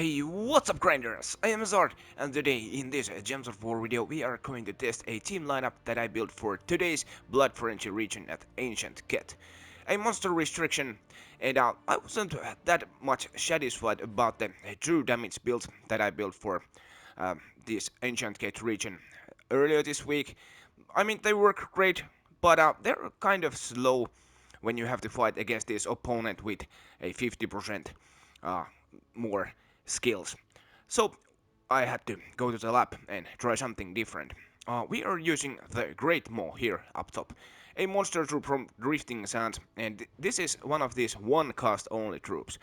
Hey, what's up grinders? I am Zard, and today in this Gems of War video we are going to test a team lineup that I built for today's Blood Frenzy region at Ancient Ket. A monster restriction, and I wasn't that much satisfied about the true damage build that I built for this Ancient Ket region earlier this week. I mean, they work great, but they're kind of slow when you have to fight against this opponent with a 50% uh, more skills. So I had to go to the lab and try something different. We are using the Great Maw here up top, a monster troop from Drifting Sands, and this is one of these one cast only troops.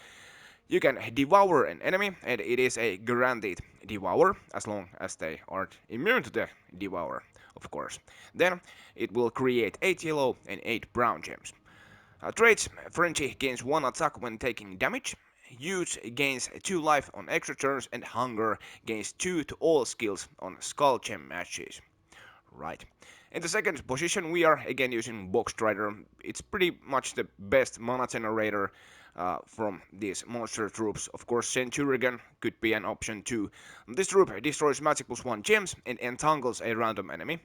You can devour an enemy, and it is a guaranteed devour, as long as they aren't immune to the devour, of course. Then it will create 8 yellow and 8 brown gems. Traits: Frenzy gains 1 attack when taking damage, Youth gains 2 life on extra turns, and Hunger gains 2 to all skills on Skull Gem matches. Right. In the second position we are again using Box Strider. It's pretty much the best mana generator from these monster troops. Of course, Centurion could be an option too. This troop destroys magic +1 gems and entangles a random enemy.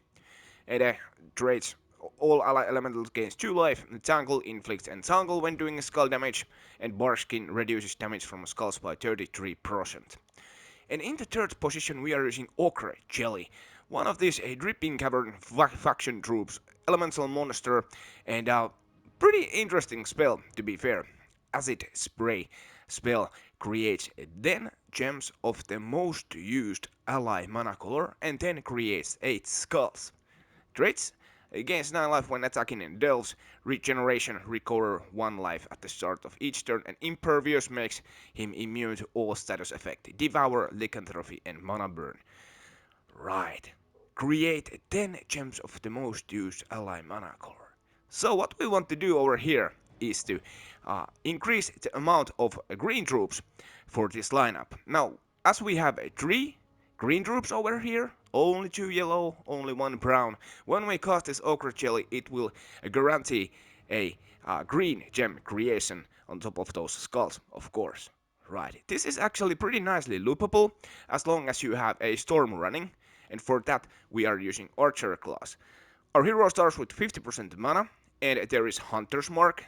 It traits all ally elementals gains 2 life, Tangle inflicts entangle when doing skull damage, and Barskin reduces damage from skulls by 33%. And in the third position we are using Ochre Jelly, one of these dripping cavern faction troops, elemental monster, and a pretty interesting spell to be fair. Acid Spray spell creates 10 gems of the most used ally mana color and then creates 8 skulls. Traits: gains 9 life when attacking in delves, regeneration, recover 1 life at the start of each turn, and impervious makes him immune to all status effects, devour, lycanthropy, and mana burn. Right. Create 10 gems of the most used ally mana color. So what we want to do over here is to increase the amount of green troops for this lineup. Now, as we have 3 green troops over here, only 2 yellow, only 1 brown. When we cast this Ochre Jelly, it will guarantee a green gem creation on top of those skulls, of course. Right, this is actually pretty nicely loopable, as long as you have a storm running, and for that we are using Archer class. Our hero starts with 50% mana, and there is Hunter's Mark.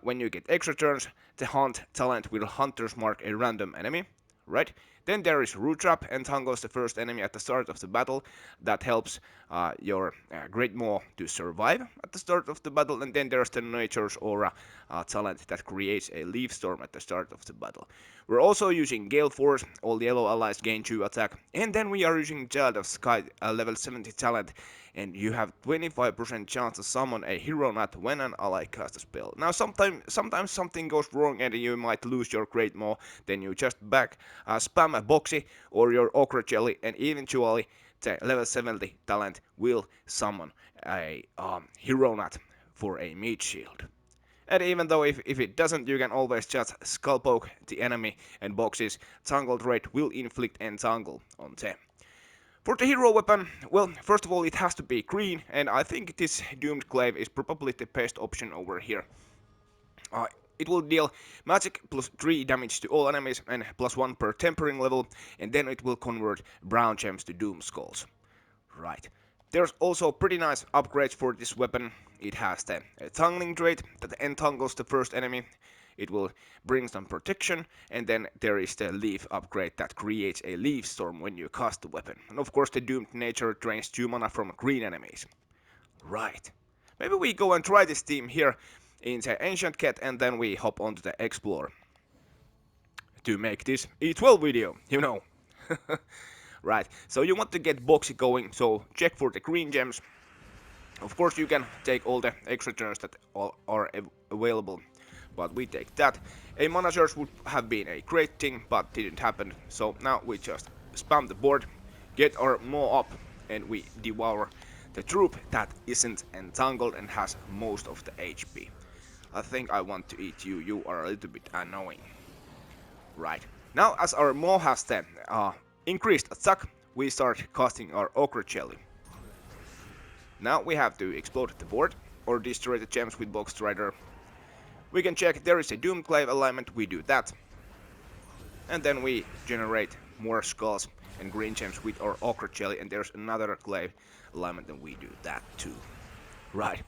When you get extra turns, the Hunt talent will Hunter's Mark a random enemy. Right? Then there is Root Trap, entangles the first enemy at the start of the battle. That helps your Great Maw to survive at the start of the battle. And then there's the Nature's Aura talent that creates a Leaf Storm at the start of the battle. We're also using Gale Force, all the yellow allies gain 2 attack. And then we are using Child of Sky, level 70 talent. And you have 25% chance to summon a Hero Nut when an ally casts a spell. Now sometimes something goes wrong and you might lose your Great Maw, then you just spam a Boxy or your Ochre Jelly, and eventually the level 70 talent will summon a Hero Nut for a Meat Shield. And even though if it doesn't, you can always just Skull Poke the enemy, and Boxy's Tangle trait will inflict entangle on them. For the hero weapon, well, first of all it has to be green, and I think this Doomed Glaive is probably the best option over here. It will deal magic +3 damage to all enemies and +1 per tempering level, and then it will convert brown gems to Doom Skulls. Right. There's also pretty nice upgrades for this weapon. It has the Tangling trait that entangles the first enemy. It will bring some protection, and then there is the Leaf upgrade that creates a Leaf Storm when you cast the weapon. And of course the Doomed Nature drains 2 mana from green enemies. Right. Maybe we go and try this team here in the Ancient Ket, and then we hop onto the Explore to make this E12 video, you know. Right, so you want to get Boxy going, so check for the green gems. Of course you can take all the extra turns that are available, but we take that. A mana surge would have been a great thing, but didn't happen, so now we just spam the board, get our Maw up, and we devour the troop that isn't entangled and has most of the HP. I think I want to eat you, you are a little bit annoying. Right, now as our Maw has the increased attack, we start casting our Ochre Jelly. Now we have to explode the board, or destroy the gems with Box Strider. We can check there is a Doomed Glaive alignment, we do that. And then we generate more skulls and green gems with our ochre jelly, and there's another glaive alignment, and we do that too. Right.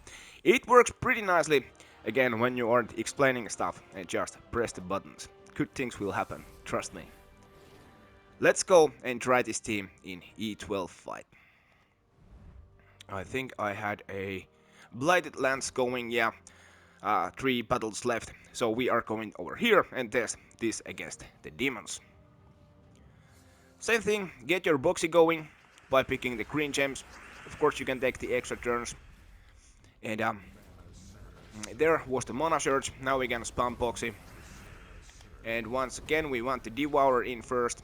It works pretty nicely, again, when you aren't explaining stuff and just press the buttons. Good things will happen, trust me. Let's go and try this team in E12 fight. I think I had a blighted lance going, yeah. 3 battles left, so we are going over here and test this against the demons. Same thing, get your boxy going by picking the green gems. Of course you can take the extra turns. And there was the mana surge, now we can spam boxy. And once again we want the devour in first.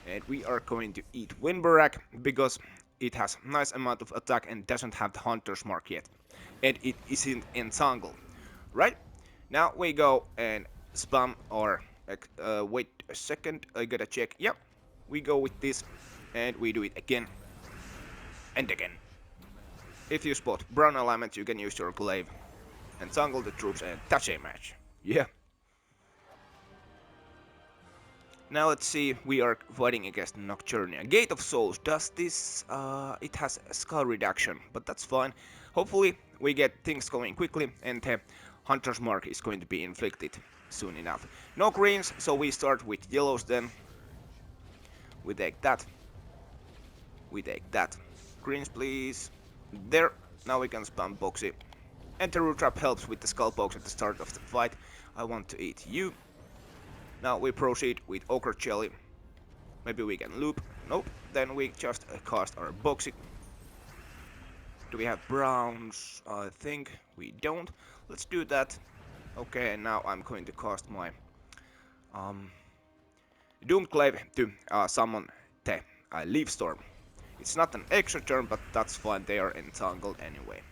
And we are going to eat Windbarak because it has nice amount of attack and doesn't have the hunter's mark yet. And it isn't entangled. Right? Now we go and spam our... wait a second, I gotta check. Yep, we go with this and we do it again. And again. If you spot brown alignment, you can use your glaive, entangle the troops, and that's a match. Yeah. Now let's see, we are fighting against Nocturnia. Gate of Souls, does this... it has a skull reduction, but that's fine. Hopefully we get things going quickly and the Hunter's Mark is going to be inflicted soon enough. No greens, so we start with yellows then. We take that. We take that. Greens please. There. Now we can spam boxy. And the root trap helps with the skull pokes at the start of the fight. I want to eat you. Now we proceed with ochre jelly. Maybe we can loop. Nope. Then we just cast our boxy. Do we have browns? I think we don't. Let's do that. Okay, and now I'm going to cast my Doomed Glaive to summon the Leaf Storm. It's not an extra turn, but that's fine, they are entangled anyway.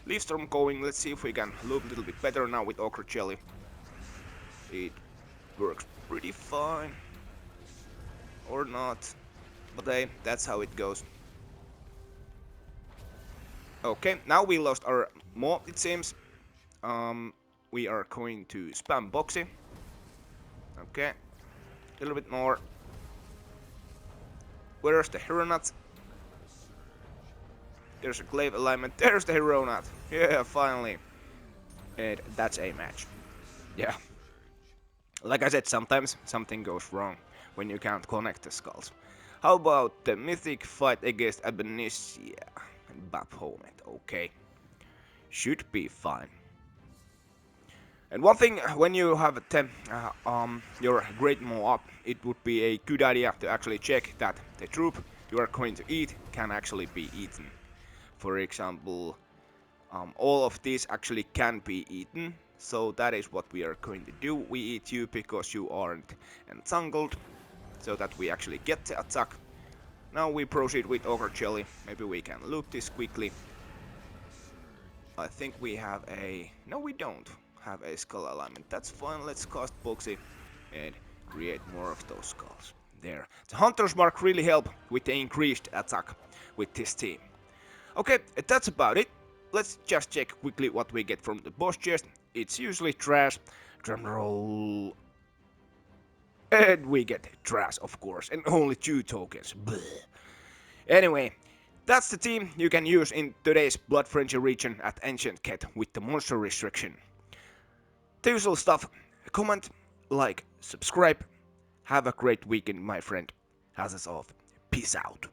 Leaf Storm going, let's see if we can loop a little bit better now with ochre jelly. It works pretty fine. Or not. But hey, that's how it goes. Okay, now we lost our Maw, it seems. We are going to spam boxy. Okay. A little bit more. Where's the hero nut? There's a glaive alignment. There's the hero nut. Yeah, finally. And that's a match. Yeah. Like I said, sometimes something goes wrong when you can't connect the skulls. How about the mythic fight against Abenicia and Baphomet? Okay. Should be fine. And one thing, when you have your great Maw up, it would be a good idea to actually check that the troop you are going to eat can actually be eaten. For example, all of these actually can be eaten, so that is what we are going to do. We eat you because you aren't entangled, so that we actually get the attack. Now we proceed with ochre jelly. Maybe we can loop this quickly. I think we have a... No, we don't have a skull alignment. That's fine, let's cast boxy and create more of those skulls. There. The Hunter's Mark really help with the increased attack with this team. Okay, that's about it. Let's just check quickly what we get from the boss chest. It's usually trash. Drumroll. And we get trash, of course, and only 2 tokens. Bleh. Anyway, that's the team you can use in today's Blood Frenzy region at Ancient Ket with the monster restriction. The usual stuff. Comment, like, subscribe. Have a great weekend, my friend. Has us off. Peace out.